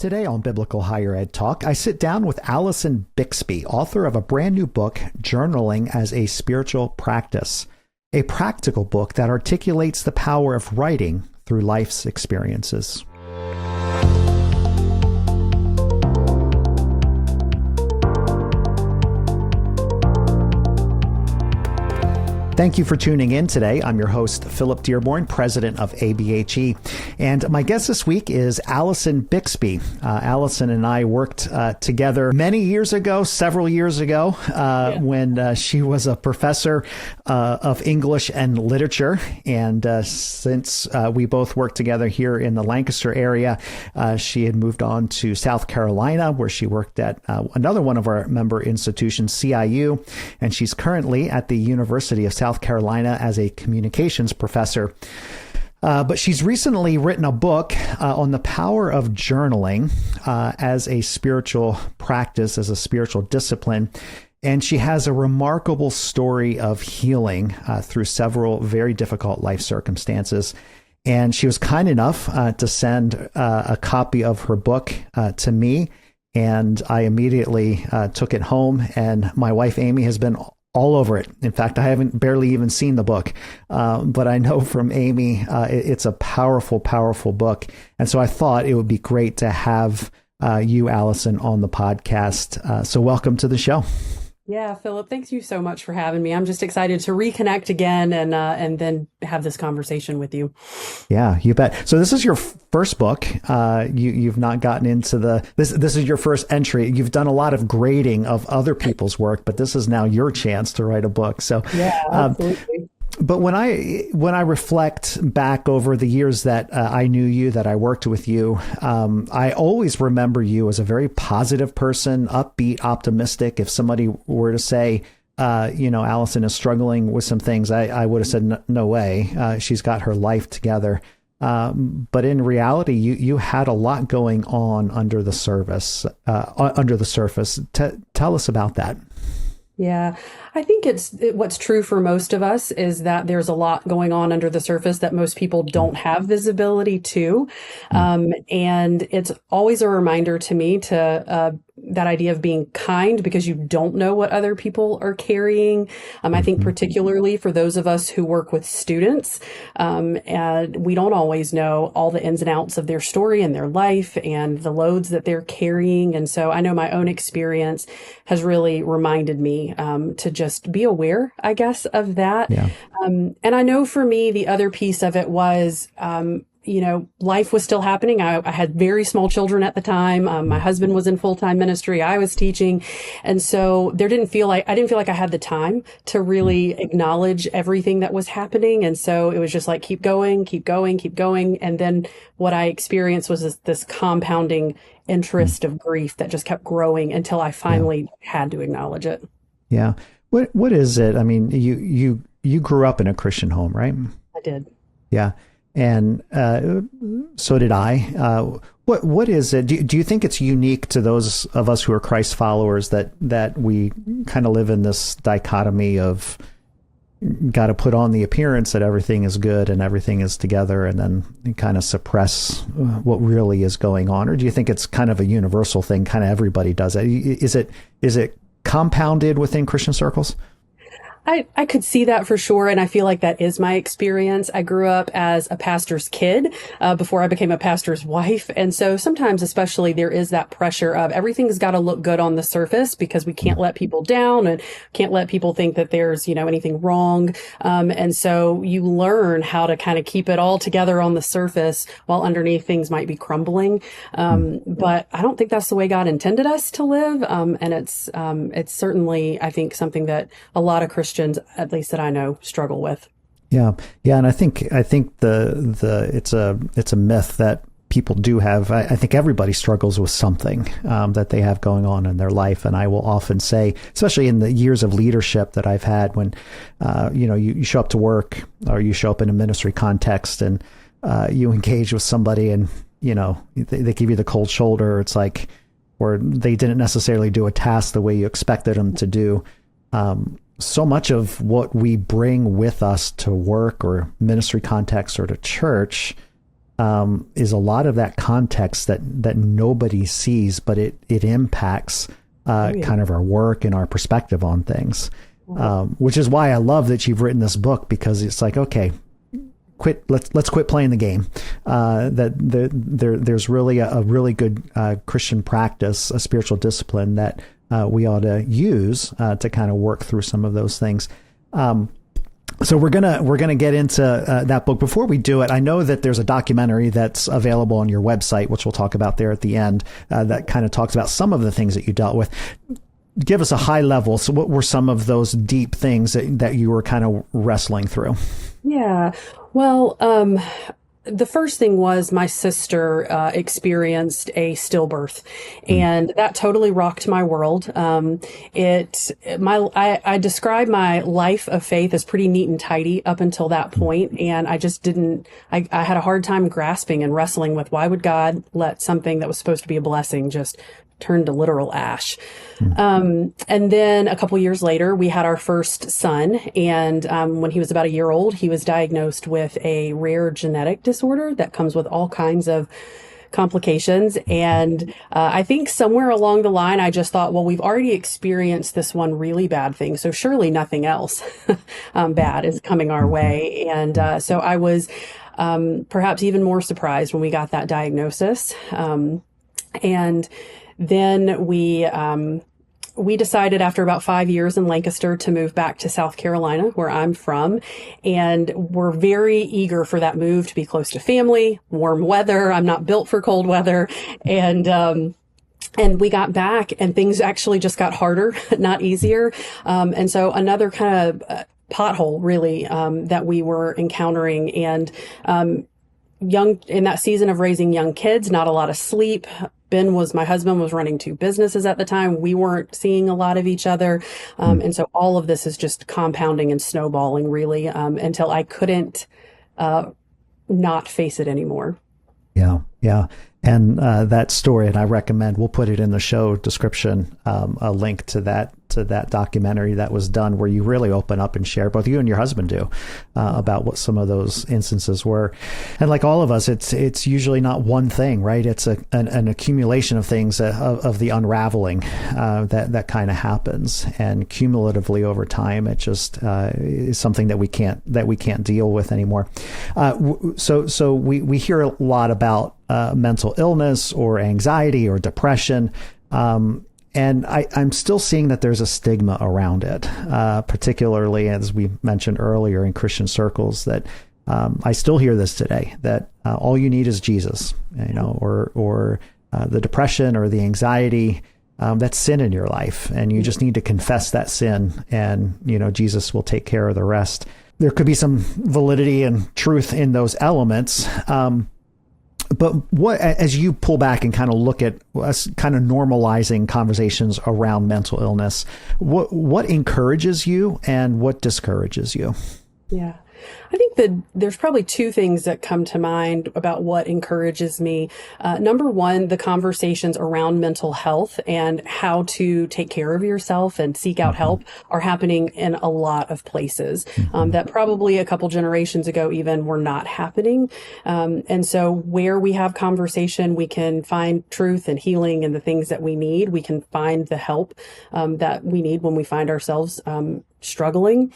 Today on Biblical Higher Ed Talk, I sit down with Alison Byxbe, author of a brand new book, Journaling as a Spiritual Practice, a practical book that articulates the power of writing through life's experiences. Thank you for tuning in today. I'm your host, Philip Dearborn, president of ABHE. And my guest this week is Alison Byxbe. Allison and I worked together many years ago, several years ago, when she was a professor of English and literature. And since we both worked together here in the Lancaster area, she had moved on to South Carolina, where she worked at another one of our member institutions, CIU. And she's currently at the University of South Carolina as a communications professor. But she's recently written a book on the power of journaling as a spiritual practice, as a spiritual discipline. And she has a remarkable story of healing through several very difficult life circumstances. And she was kind enough to send a copy of her book to me. And I immediately took it home. And my wife, Amy, has been all over it. In fact, I haven't barely even seen the book, but I know from Amy, it's a powerful, powerful book. And so I thought it would be great to have you, Allison, on the podcast. So welcome to the show. Yeah, Philip, thanks you so much for having me. I'm just excited to reconnect again and then have this conversation with you. Yeah, you bet. So this is your first book. You've not gotten into this is your first entry. You've done a lot of grading of other people's work, but this is now your chance to write a book. So yeah, absolutely. But when I reflect back over the years that I knew you, that I worked with you, I always remember you as a very positive person, upbeat, optimistic. If somebody were to say, Allison is struggling with some things, I would have said, no way. She's got her life together. But in reality, you had a lot going on under the surface. Tell us about that. Yeah, I think what's true for most of us is that there's a lot going on under the surface that most people don't have visibility to. And it's always a reminder to me to that idea of being kind, because you don't know what other people are carrying. I think particularly for those of us who work with students, and we don't always know all the ins and outs of their story and their life and the loads that they're carrying. And so I know my own experience has really reminded me to just be aware, I guess, of that. Yeah. And I know for me, the other piece of it was, life was still happening. I had very small children at the time. My husband was in full-time ministry. I was teaching. And so I didn't feel like I had the time to really acknowledge everything that was happening. And so it was just like, keep going, keep going, keep going. And then what I experienced was this compounding interest of grief that just kept growing until I finally had to acknowledge it. Yeah. What is it? I mean, you grew up in a Christian home, right? I did. Yeah. And so did I. What is it? Do you think it's unique to those of us who are Christ followers that we kind of live in this dichotomy of got to put on the appearance that everything is good and everything is together, and then kind of suppress what really is going on? Or do you think it's kind of a universal thing? Kind of everybody does it. Is it compounded within Christian circles? I could see that for sure. And I feel like that is my experience. I grew up as a pastor's kid before I became a pastor's wife. And so sometimes, especially, there is that pressure of everything's got to look good on the surface because we can't let people down and can't let people think that there's, anything wrong. And so you learn how to kind of keep it all together on the surface while underneath things might be crumbling. But I don't think that's the way God intended us to live. And it's certainly, I think, something that a lot of Christians, at least that I know, struggle with. Yeah. And I think it's a myth that people do have. I think everybody struggles with something that they have going on in their life. And I will often say, especially in the years of leadership that I've had, when you show up to work or you show up in a ministry context and you engage with somebody and they give you the cold shoulder. It's like, or they didn't necessarily do a task the way you expected them to do. So much of what we bring with us to work or ministry context or to church is a lot of that context that nobody sees, but it impacts kind of our work and our perspective on things, which is why I love that you've written this book, because it's like, okay, let's quit playing the game. There's really a really good Christian practice, a spiritual discipline that we ought to use to kind of work through some of those things. So we're gonna get into that book. Before we do it, I know that there's a documentary that's available on your website, which we'll talk about there at the end, that kind of talks about some of the things that you dealt with. Give us a high level. So what were some of those deep things that you were kind of wrestling through? Yeah. Well, the first thing was my sister experienced a stillbirth, and that totally rocked my world. I describe my life of faith as pretty neat and tidy up until that point, and I just didn't. I had a hard time grasping and wrestling with why would God let something that was supposed to be a blessing just turn to literal ash. And then a couple years later, we had our first son. And when he was about a year old, he was diagnosed with a rare genetic disorder that comes with all kinds of complications. And I think somewhere along the line, I just thought, well, we've already experienced this one really bad thing, so surely nothing else bad is coming our way. And so I was perhaps even more surprised when we got that diagnosis. And then we decided after about 5 years in Lancaster to move back to South Carolina, where I'm from. And we're very eager for that move to be close to family, warm weather. I'm not built for cold weather. And we got back and things actually just got harder, not easier. And so another kind of pothole really, that we were encountering. And, in that season of raising young kids, not a lot of sleep. My husband was running 2 businesses at the time. We weren't seeing a lot of each other. And so all of this is just compounding and snowballing really, until I couldn't, not face it anymore. Yeah. Yeah. And that story, and I recommend, we'll put it in the show description, a link to that documentary that was done, where you really open up and share, both you and your husband do, about what some of those instances were. And like all of us, it's usually not one thing, right? It's an accumulation of things, of the unraveling that kind of happens, and cumulatively over time, it just is something that we can't deal with anymore. So we hear a lot about mental illness or anxiety or depression. And I'm still seeing that there's a stigma around it, particularly as we mentioned earlier in Christian circles, that I still hear this today, that all you need is Jesus, or the depression or the anxiety, that's sin in your life. And you just need to confess that sin, and, Jesus will take care of the rest. There could be some validity and truth in those elements. But what, as you pull back and kind of look at us kind of normalizing conversations around mental illness, what encourages you and what discourages you? Yeah. I think that there's probably 2 things that come to mind about what encourages me. Number one, the conversations around mental health and how to take care of yourself and seek out help are happening in a lot of places that probably a couple generations ago even were not happening. And so where we have conversation, we can find truth and healing and the things that we need. We can find the help that we need when we find ourselves struggling.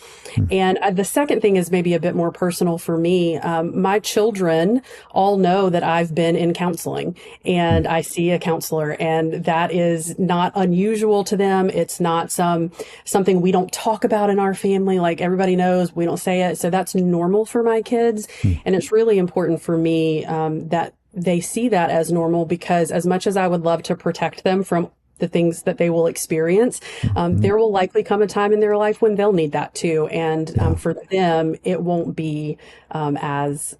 And the second thing is maybe a bit more personal for me. My children all know that I've been in counseling and I see a counselor, and that is not unusual to them. It's not something we don't talk about in our family. Like, everybody knows, we don't say it. So that's normal for my kids. And it's really important for me that they see that as normal, because as much as I would love to protect them from the things that they will experience, there will likely come a time in their life when they'll need that too. And for them, it won't be as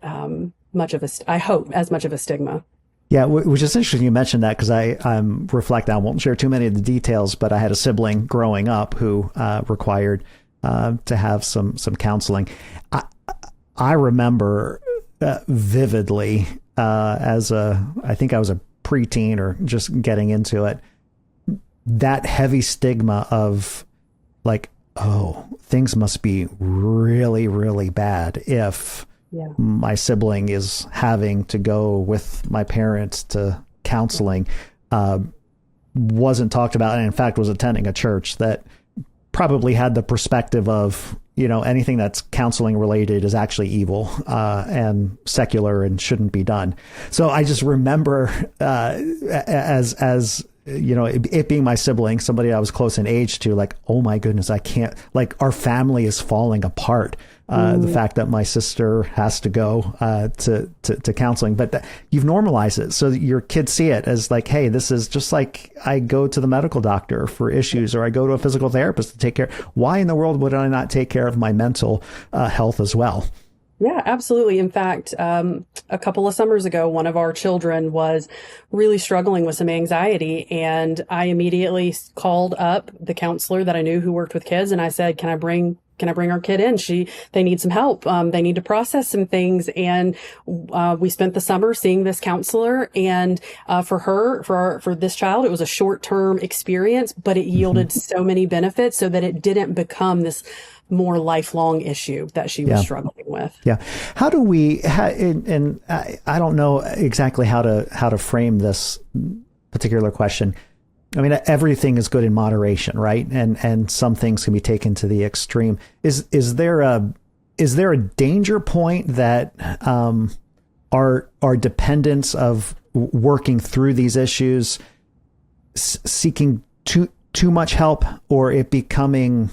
much of a stigma. Yeah, which is interesting you mentioned that, because I'm reflecting, I won't share too many of the details, but I had a sibling growing up who required to have some counseling. I remember vividly I think I was a preteen or just getting into it, that heavy stigma of like, oh, things must be really, really bad if Yeah. my sibling is having to go with my parents to counseling wasn't talked about, and in fact was attending a church that probably had the perspective of, anything that's counseling related is actually evil and secular and shouldn't be done. So I just remember as it being my sibling, somebody I was close in age to, like, oh my goodness, I can't, like, our family is falling apart. The fact that my sister has to go to counseling, but you've normalized it so that your kids see it as like, hey, this is just like I go to the medical doctor for issues, or I go to a physical therapist to take care. Why in the world would I not take care of my mental health as well? Yeah, absolutely. In fact, a couple of summers ago, one of our children was really struggling with some anxiety, and I immediately called up the counselor that I knew who worked with kids, and I said, Can I bring our kid in? They need some help. They need to process some things. And we spent the summer seeing this counselor. And for this child, it was a short-term experience, but it yielded so many benefits so that it didn't become this more lifelong issue that she was struggling with. Yeah. How do we, and I don't know exactly how to frame this particular question. I mean, everything is good in moderation, right? And some things can be taken to the extreme. Is there a danger point that our dependence of working through these issues, seeking too much help, or it becoming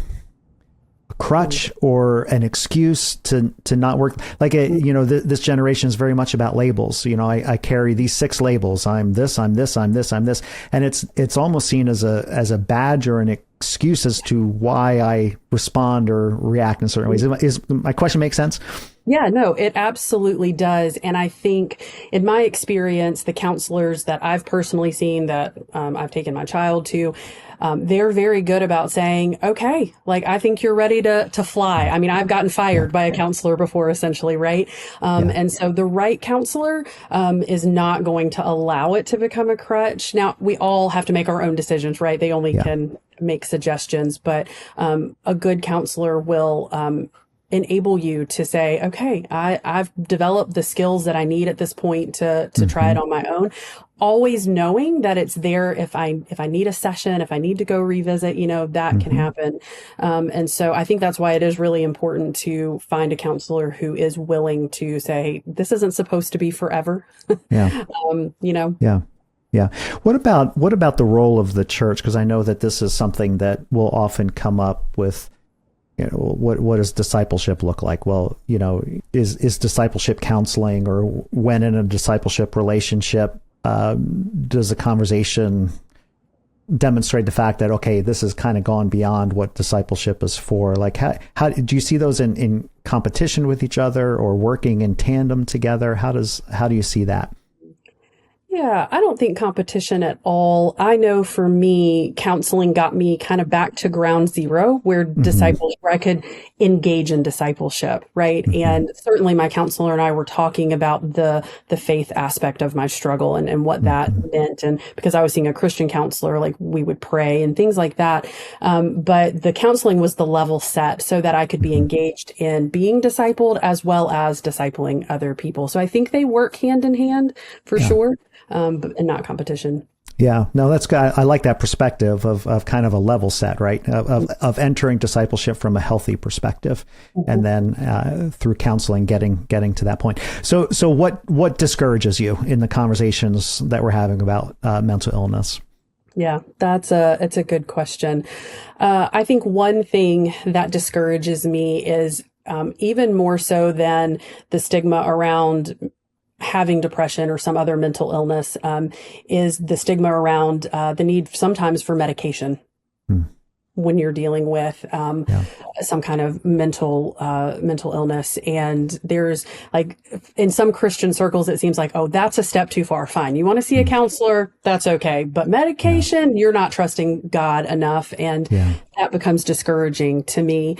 a crutch or an excuse to not work? Like, this generation is very much about labels. I carry these 6 labels. I'm this, I'm this, I'm this, I'm this. And it's almost seen as a badge or an excuse as to why I respond or react in certain ways. Is my question make sense? Yeah, no, it absolutely does. And I think in my experience, the counselors that I've personally seen that I've taken my child to, they're very good about saying, okay, like, I think you're ready to fly. I mean, I've gotten fired by a counselor before, essentially, right? And so the right counselor is not going to allow it to become a crutch. Now, we all have to make our own decisions, right? They only can make suggestions, but a good counselor will enable you to say, okay, I've developed the skills that I need at this point to try it on my own. Always knowing that it's there if I need a session, if I need to go revisit, that can happen. And so I think that's why it is really important to find a counselor who is willing to say, this isn't supposed to be forever. Yeah. Yeah. Yeah. What about the role of the church? Because I know that this is something that will often come up with, what does discipleship look like? Well, is discipleship counseling, or when in a discipleship relationship, does the conversation demonstrate the fact that, okay, this has kind of gone beyond what discipleship is for? Like, how do you see those in competition with each other or working in tandem together? How do you see that? Yeah, I don't think competition at all. I know for me, counseling got me kind of back to ground zero where where I could engage in discipleship, right? And certainly my counselor and I were talking about the faith aspect of my struggle and what that meant. And because I was seeing a Christian counselor, like, we would pray and things like that. But the counseling was the level set so that I could be engaged in being discipled as well as discipling other people. So I think they work hand in hand for sure. But not competition. Yeah, no, that's good. I like that perspective of kind of a level set, right? Of entering discipleship from a healthy perspective, and then through counseling, getting to that point. So what discourages you in the conversations that we're having about mental illness? Yeah, it's a good question. I think one thing that discourages me is even more so than the stigma around having depression or some other mental illness, is the stigma around the need sometimes for medication when you're dealing with some kind of mental illness. And there's, like, in some Christian circles, it seems like, oh, that's a step too far. Fine. You want to see a counselor? That's okay. But medication, you're not trusting God enough. And that becomes discouraging to me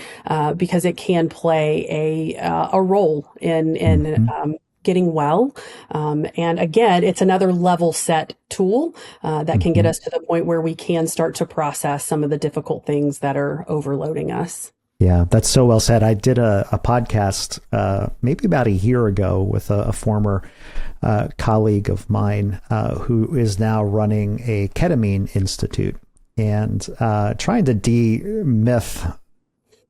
because it can play a role in getting well. And again, it's another level set tool that can get us to the point where we can start to process some of the difficult things that are overloading us. Yeah, that's so well said. I did a podcast maybe about a year ago with a former colleague of mine who is now running a ketamine institute and trying to demyth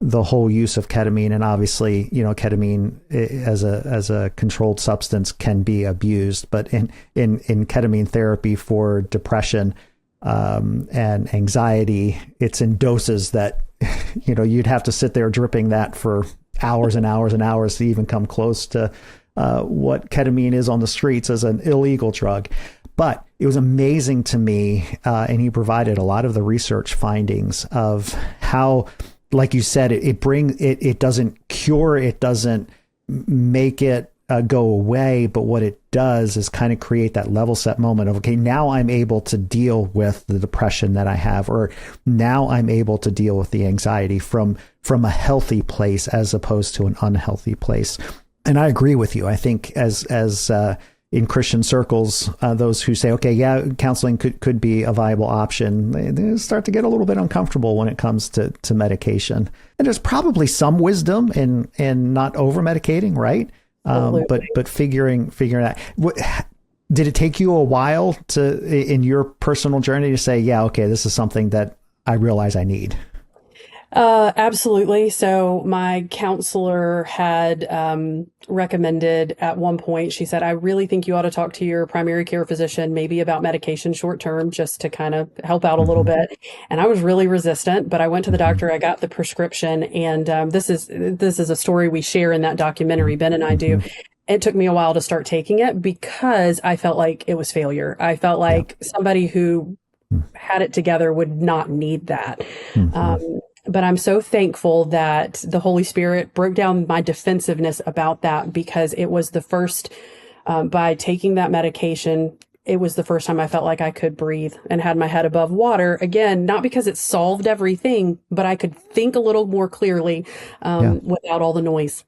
the whole use of ketamine. And obviously, ketamine as a controlled substance can be abused, but in ketamine therapy for depression and anxiety, it's in doses that you'd have to sit there dripping that for hours and hours and hours to even come close to what ketamine is on the streets as an illegal drug. But it was amazing to me, and he provided a lot of the research findings of how, like you said, it doesn't cure, it doesn't make it go away, but what it does is kind of create that level set moment of, okay, now I'm able to deal with the depression that I have, or now I'm able to deal with the anxiety from a healthy place as opposed to an unhealthy place. And I agree with you. I think as in Christian circles, those who say, okay, yeah, counseling could be a viable option, they start to get a little bit uncomfortable when it comes to medication. And there's probably some wisdom in not over medicating, right? But figuring out, did it take you a while in your personal journey to say, yeah, okay, this is something that I realize I need? Absolutely. So my counselor had recommended at one point, she said, I really think you ought to talk to your primary care physician, maybe about medication short term, just to kind of help out a little bit. And I was really resistant, but I went to the doctor, I got the prescription. And this is a story we share in that documentary, Ben and I do. It took me a while to start taking it because I felt like it was failure. I felt like somebody who had it together would not need that. But I'm so thankful that the Holy Spirit broke down my defensiveness about that, because it was the first, by taking that medication, it was the first time I felt like I could breathe and had my head above water. Again, not because it solved everything, but I could think a little more clearly without all the noise.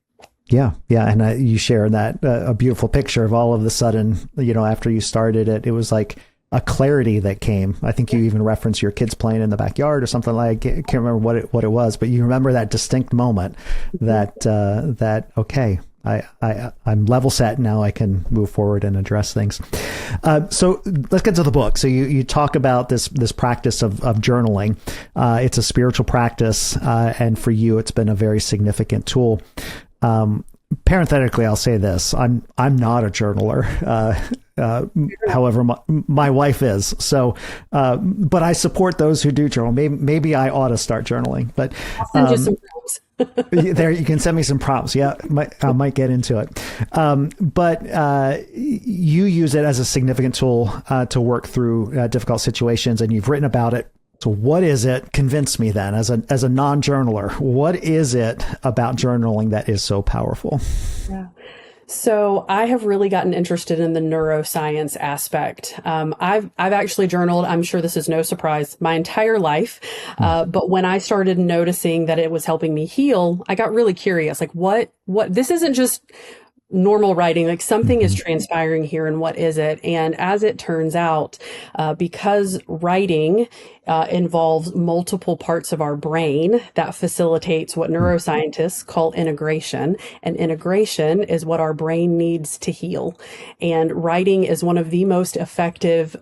Yeah. Yeah. And you share that a beautiful picture of all of the sudden, after you started it, it was like a clarity that came. I think you even referenced your kids playing in the backyard or something like. I can't remember what it was, but you remember that distinct moment that okay, I'm level set now. I can move forward and address things. So let's get to the book. So you talk about this practice of journaling. It's a spiritual practice, and for you, it's been a very significant tool. Parenthetically, I'll say this: I'm not a journaler. However, my wife is. So, but I support those who do journal. Maybe I ought to start journaling. But I'll send you some prompts. There, you can send me some prompts. Yeah, I might get into it. But you use it as a significant tool to work through difficult situations, and you've written about it. So what is it? Convince me then, as a non-journaler, what is it about journaling that is so powerful? Yeah. So I have really gotten interested in the neuroscience aspect. I've actually journaled, I'm sure this is no surprise, my entire life. But when I started noticing that it was helping me heal, I got really curious, like what, this isn't just normal writing, like something is transpiring here, and what is it? And as it turns out, because writing involves multiple parts of our brain, that facilitates what neuroscientists call integration. And integration is what our brain needs to heal. And writing is one of the most effective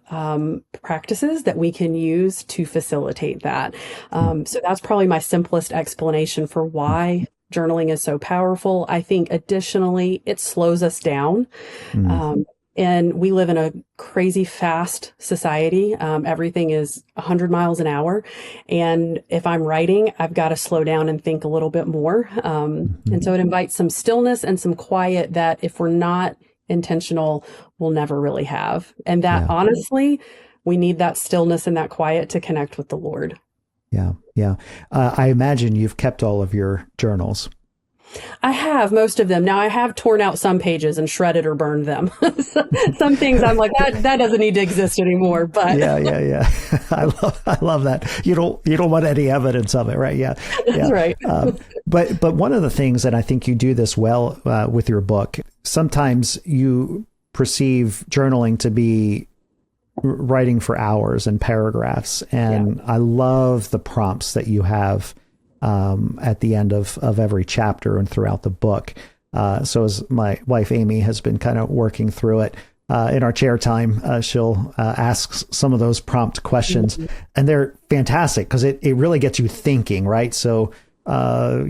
practices that we can use to facilitate that. So that's probably my simplest explanation for why journaling is so powerful. I think additionally, it slows us down. And we live in a crazy fast society. Everything is 100 miles an hour. And if I'm writing, I've got to slow down and think a little bit more. And so it invites some stillness and some quiet that if we're not intentional, we'll never really have. And that honestly, we need that stillness and that quiet to connect with the Lord. Yeah. Yeah. I imagine you've kept all of your journals. I have most of them. Now I have torn out some pages and shredded or burned them. Some things I'm like, that doesn't need to exist anymore. But yeah. I love that. You don't want any evidence of it, right? Yeah. That's right. But one of the things, and I think you do this well with your book, sometimes you perceive journaling to be writing for hours and paragraphs. And I love the prompts that you have at the end of every chapter and throughout the book. So as my wife Amy has been kind of working through it in our chair time, she'll ask some of those prompt questions, and they're fantastic because it really gets you thinking, right? So what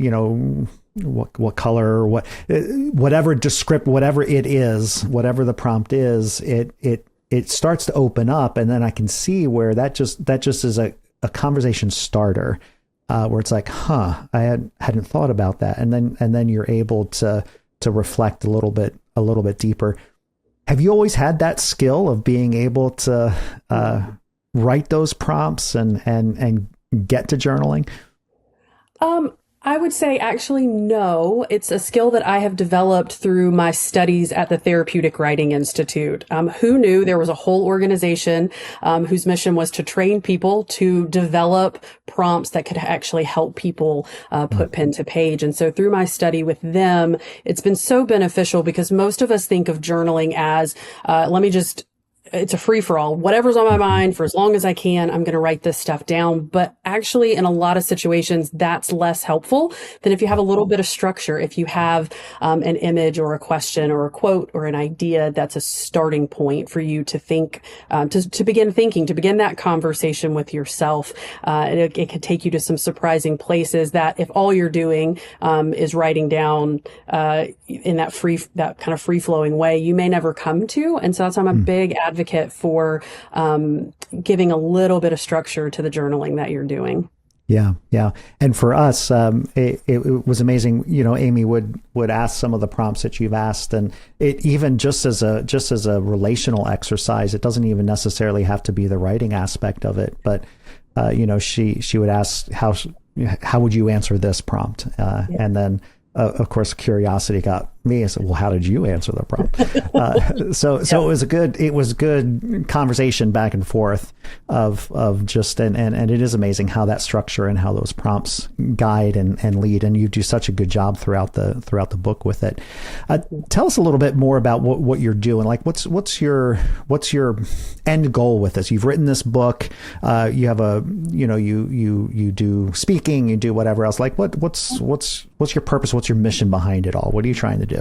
color, whatever it is, whatever the prompt is, it starts to open up, and then I can see where that just is a conversation starter, where it's like, I hadn't thought about that, and then you're able to reflect a little bit deeper. Have you always had that skill of being able to write those prompts and get to journaling? I would say actually no. It's a skill that I have developed through my studies at the Therapeutic Writing Institute. Who knew there was a whole organization whose mission was to train people to develop prompts that could actually help people put pen to page. And so through my study with them, it's been so beneficial because most of us think of journaling as, it's a free for all. Whatever's on my mind for as long as I can, I'm going to write this stuff down. But actually, in a lot of situations, that's less helpful than if you have a little bit of structure. If you have an image or a question or a quote or an idea, that's a starting point for you to think, to begin thinking, to begin that conversation with yourself. It could take you to some surprising places that if all you're doing is writing down in that kind of free flowing way, you may never come to. And so that's why I'm a big advocate for giving a little bit of structure to the journaling that you're doing. Yeah. And for us, it was amazing. Amy would ask some of the prompts that you've asked, and it even just as a relational exercise, it doesn't even necessarily have to be the writing aspect of it, but she would ask, how would you answer this prompt? And then of course, curiosity got me. I said, well, how did you answer the prompt? So it was good conversation back and forth of just, and it is amazing how that structure and how those prompts guide and lead. And you do such a good job throughout the book with it. Tell us a little bit more about what you're doing. Like what's your end goal with this? You've written this book, you have you do speaking, you do whatever else. Like what's your purpose? What's your mission behind it all? What are you trying to do?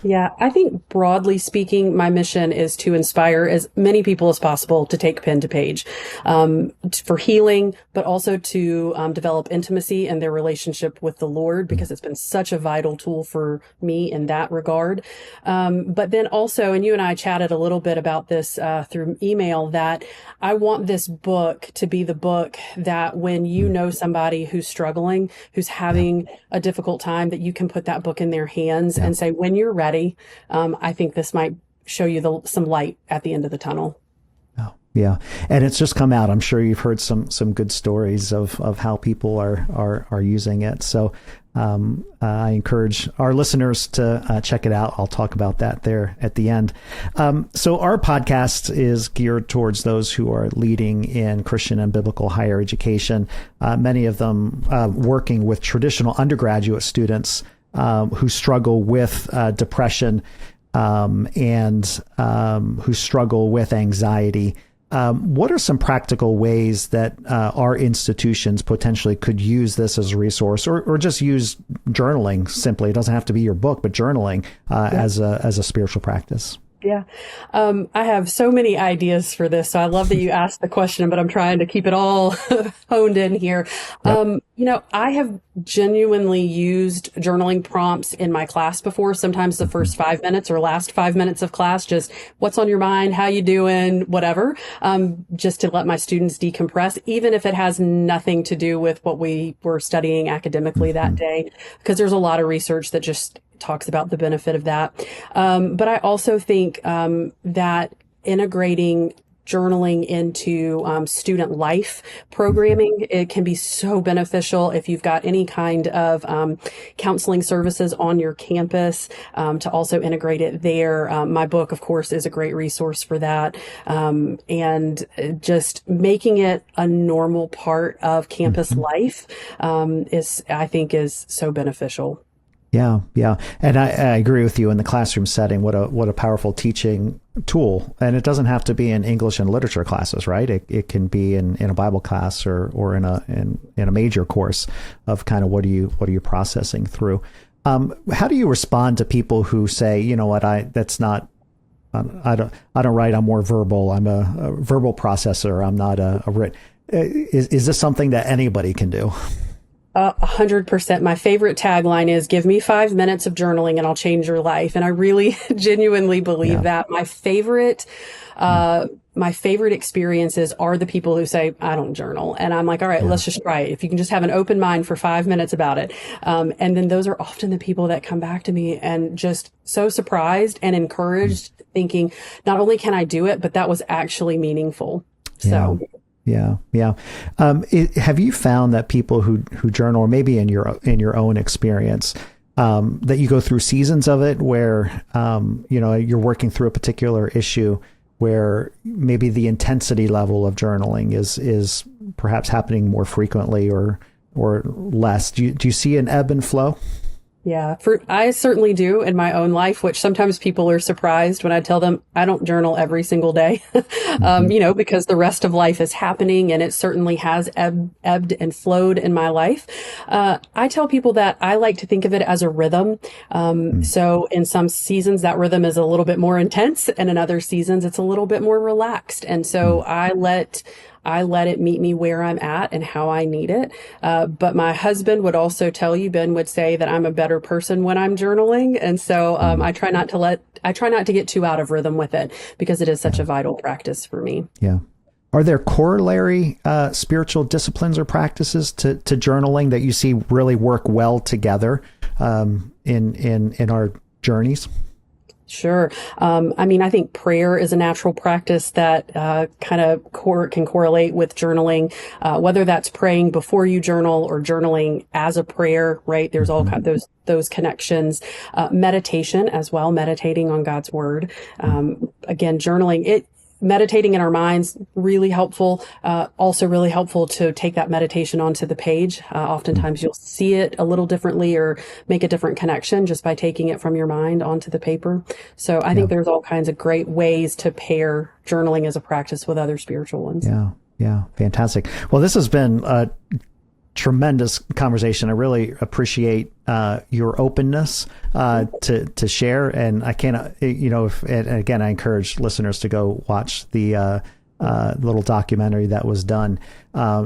Yeah, I think broadly speaking, my mission is to inspire as many people as possible to take pen to page for healing, but also to develop intimacy in their relationship with the Lord, because it's been such a vital tool for me in that regard. But then also, and you and I chatted a little bit about this through email, that I want this book to be the book that when you know somebody who's struggling, who's having a difficult time, that you can put that book in their hands and say, when you're ready, I think this might show you some light at the end of the tunnel. Oh, yeah. And it's just come out. I'm sure you've heard some good stories of how people are using it. So I encourage our listeners to check it out. I'll talk about that there at the end. So our podcast is geared towards those who are leading in Christian and biblical higher education, many of them working with traditional undergraduate students who struggle with depression and who struggle with anxiety. What are some practical ways that our institutions potentially could use this as a resource, or just use journaling simply? It doesn't have to be your book, but journaling as a spiritual practice. Yeah. I have so many ideas for this. So I love that you asked the question, but I'm trying to keep it all honed in here. Yep. I have genuinely used journaling prompts in my class before. Sometimes the first 5 minutes or last 5 minutes of class, just what's on your mind, how you doing, whatever, just to let my students decompress, even if it has nothing to do with what we were studying academically that day, because there's a lot of research that just talks about the benefit of that. But I also think that integrating journaling into student life programming, it can be so beneficial if you've got any kind of counseling services on your campus, to also integrate it there. My book, of course, is a great resource for that. And just making it a normal part of campus life I think is so beneficial. Yeah, yeah, and I agree with you in the classroom setting. What a powerful teaching tool, and it doesn't have to be in English and literature classes, right? It can be in a Bible class or in a major course of kind of what are you processing through. How do you respond to people who say, you know what, that's not. I don't write. I'm more verbal. I'm a verbal processor. I'm not a writ. Is this something that anybody can do? 100%. My favorite tagline is give me 5 minutes of journaling and I'll change your life. And I really genuinely believe that. My favorite experiences are the people who say, I don't journal. And I'm like, all right, let's just try it. If you can just have an open mind for 5 minutes about it. And then those are often the people that come back to me and just so surprised and encouraged, thinking, not only can I do it, but that was actually meaningful. So. Yeah. Have you found that people who journal, or maybe in your own experience, that you go through seasons of it where, you're working through a particular issue where maybe the intensity level of journaling is perhaps happening more frequently or less? Do you see an ebb and flow? Yeah, I certainly do in my own life, which sometimes people are surprised when I tell them I don't journal every single day, because the rest of life is happening, and it certainly has ebbed and flowed in my life. I tell people that I like to think of it as a rhythm. So in some seasons that rhythm is a little bit more intense, and in other seasons it's a little bit more relaxed. And so I let it meet me where I'm at and how I need it. But my husband would also tell you, Ben would say that I'm a better person when I'm journaling. And so I try not to get too out of rhythm with it, because it is such a vital practice for me. Yeah. Are there corollary spiritual disciplines or practices to journaling that you see really work well together in our journeys? Sure. I think prayer is a natural practice that kind of can correlate with journaling, whether that's praying before you journal or journaling as a prayer, right? There's all kind of those connections. Meditation as well, meditating on God's word. Again, journaling, meditating in our minds, really helpful. Also really helpful to take that meditation onto the page. Oftentimes you'll see it a little differently or make a different connection just by taking it from your mind onto the paper. So I think there's all kinds of great ways to pair journaling as a practice with other spiritual ones. Yeah. Fantastic. Well, this has been a tremendous conversation. I really appreciate your openness to share, and I can't, and again, I encourage listeners to go watch the little documentary that was done.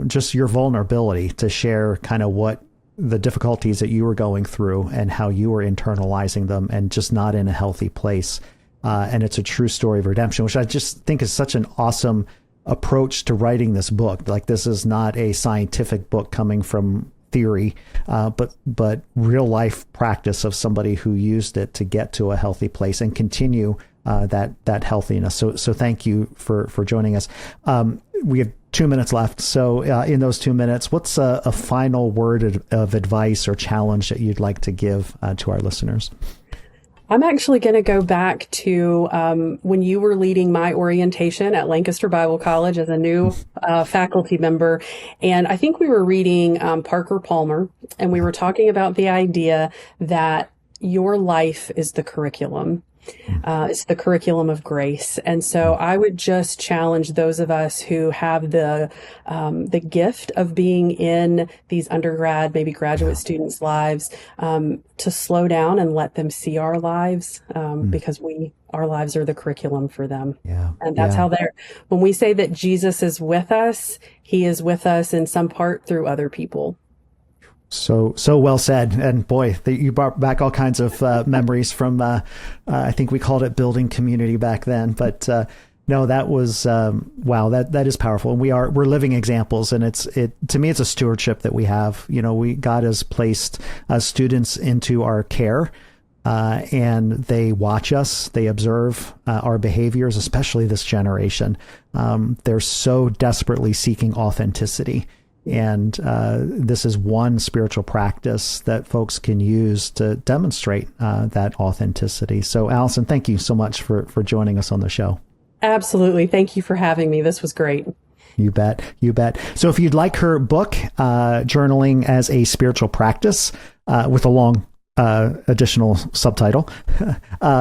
Just your vulnerability to share kind of what the difficulties that you were going through and how you were internalizing them, and just not in a healthy place. And it's a true story of redemption, which I just think is such an awesome approach to writing this book. Like, this is not a scientific book coming from theory, but real life practice of somebody who used it to get to a healthy place and continue that healthiness. So thank you for joining us. We have 2 minutes left. So in those 2 minutes, what's a final word of advice or challenge that you'd like to give to our listeners? I'm actually going to go back to when you were leading my orientation at Lancaster Bible College as a new faculty member. And I think we were reading Parker Palmer, and we were talking about the idea that your life is the curriculum. It's the curriculum of grace. And so I would just challenge those of us who have the gift of being in these undergrad, maybe graduate students' lives, to slow down and let them see our lives, because our lives are the curriculum for them. Yeah. And that's how when we say that Jesus is with us, he is with us in some part through other people. So well said. And boy, you brought back all kinds of memories from, I think we called it building community back then. But no, that was, wow, that is powerful. And we're living examples. And to me, it's a stewardship that we have. God has placed students into our care, and they watch us, they observe our behaviors, especially this generation. They're so desperately seeking authenticity. And this is one spiritual practice that folks can use to demonstrate that authenticity. So, Allison, thank you so much for joining us on the show. Absolutely. Thank you for having me. This was great. You bet. So if you'd like her book, Journaling as a Spiritual Practice, with a long additional subtitle.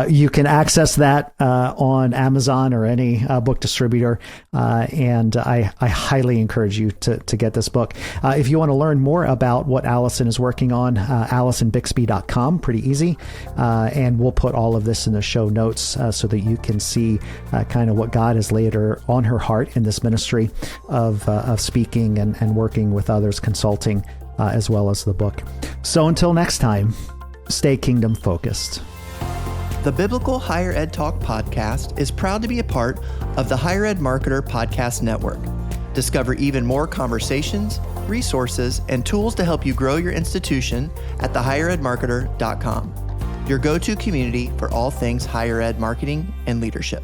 You can access that on Amazon or any book distributor, and I highly encourage you to get this book. If you want to learn more about what Allison is working on, AlisonByxbe.com, pretty easy, and we'll put all of this in the show notes so that you can see kind of what God has laid on her heart in this ministry of speaking and working with others, consulting, as well as the book. So until next time, stay kingdom focused. The Biblical Higher Ed Talk podcast is proud to be a part of the Higher Ed Marketer Podcast Network. Discover even more conversations, resources, and tools to help you grow your institution at thehigheredmarketer.com, your go-to community for all things higher ed marketing and leadership.